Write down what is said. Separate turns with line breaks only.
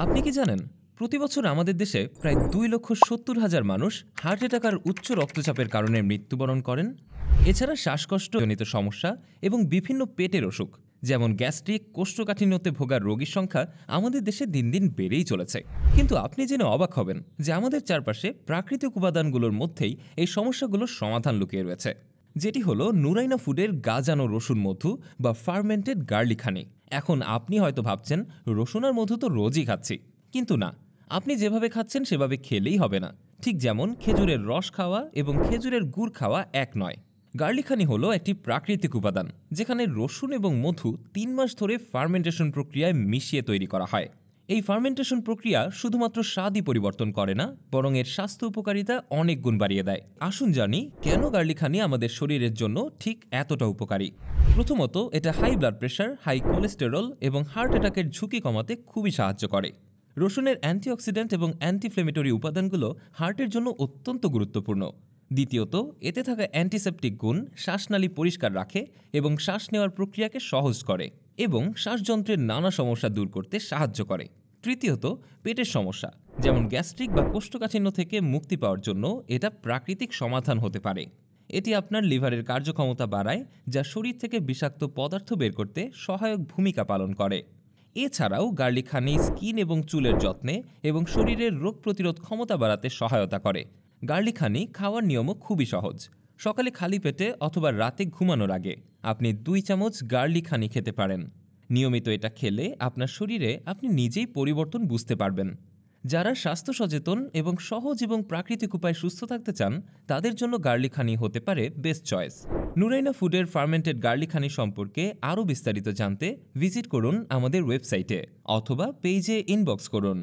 আপনি কি জানেন প্রতি বছর আমাদের দেশে প্রায় 2,70,000 মানুষ হার্ট অ্যাটাক আর উচ্চ রক্তচাপের কারণে মৃত্যুবরণ করেন। এছাড়া শ্বাসকষ্টজনিত সমস্যা এবং বিভিন্ন পেটের অসুখ যেমন গ্যাস্ট্রিক কোষ্ঠকাঠিন্যতে ভোগার রোগীর সংখ্যা আমাদের দেশে দিন দিন বেড়েই চলেছে। কিন্তু আপনি জেনে অবাক হবেন যে আমাদের চারপাশে প্রাকৃতিক উপাদানগুলোর মধ্যেই এই সমস্যাগুলোর সমাধান লুকিয়ে রয়েছে, যেটি হলো নুরাইনা ফুডের গাজানো রসুন মধু বা ফার্মেন্টেড গার্লিক হানি। এখন আপনি হয়তো ভাবছেন রসুন আর মধু তো রোজই খাচ্ছি, কিন্তু না, আপনি যেভাবে খাচ্ছেন সেভাবে খেলেই হবে না। ঠিক যেমন খেজুরের রস খাওয়া এবং খেজুরের গুড় খাওয়া এক নয়। গার্লিক হানি হলো একটি প্রাকৃতিক উপাদান যেখানে রসুন এবং মধু 3 মাস ধরে ফার্মেন্টেশন প্রক্রিয়ায় মিশিয়ে তৈরি করা হয়। এই ফার্মেন্টেশন প্রক্রিয়া শুধুমাত্র স্বাদই পরিবর্তন করে না, বরং এর স্বাস্থ্য উপকারিতা অনেক গুণ বাড়িয়ে দেয়। আসুন জানি কেন গার্লিক হানি আমাদের শরীরের জন্য ঠিক এতটা উপকারী। প্রথমত, এটা high blood pressure, high cholesterol এবং হার্ট অ্যাটাকের ঝুঁকি কমাতে খুবই সাহায্য করে। রসুনের অ্যান্টিঅক্সিডেন্ট এবং অ্যান্টিফ্লেমেটরি উপাদানগুলো হার্টের জন্য অত্যন্ত গুরুত্বপূর্ণ। দ্বিতীয়ত, এতে থাকা অ্যান্টিসেপটিক গুণ শ্বাসনালী পরিষ্কার রাখে এবং শ্বাস নেওয়ার প্রক্রিয়াকে সহজ করে এবং শ্বাসযন্ত্রের নানা সমস্যা দূর করতে সাহায্য করে। তৃতীয়ত, পেটের সমস্যা যেমন গ্যাস্ট্রিক বা কোষ্ঠকাঠিন্য থেকে মুক্তি পাওয়ার জন্য এটা প্রাকৃতিক সমাধান হতে পারে। এটি আপনার লিভারের কার্যক্ষমতা বাড়ায়, যা শরীর থেকে বিষাক্ত পদার্থ বের করতে সহায়ক ভূমিকা পালন করে। এছাড়াও গার্লিক হানি স্কিন এবং চুলের যত্নে এবং শরীরের রোগ প্রতিরোধ ক্ষমতা বাড়াতে সহায়তা করে। গার্লিক হানি খাওয়ার নিয়মও খুবই সহজ। সকালে খালি পেটে অথবা রাতে ঘুমানোর আগে আপনি 2 চামচ গার্লিক হানি খেতে পারেন। নিয়মিত এটা খেলে আপনার শরীরে আপনি নিজেই পরিবর্তন বুঝতে পারবেন। যারা স্বাস্থ্য সচেতন এবং সহজ এবং প্রাকৃতিক উপায়ে সুস্থ থাকতে চান তাদের জন্য গার্লিক হানি হতে পারে বেস্ট চয়েস। নুরাইনা ফুডের ফার্মেন্টেড গার্লিক হানি সম্পর্কে আরও বিস্তারিত জানতে ভিজিট করুন আমাদের ওয়েবসাইটে অথবা পেজে ইনবক্স করুন।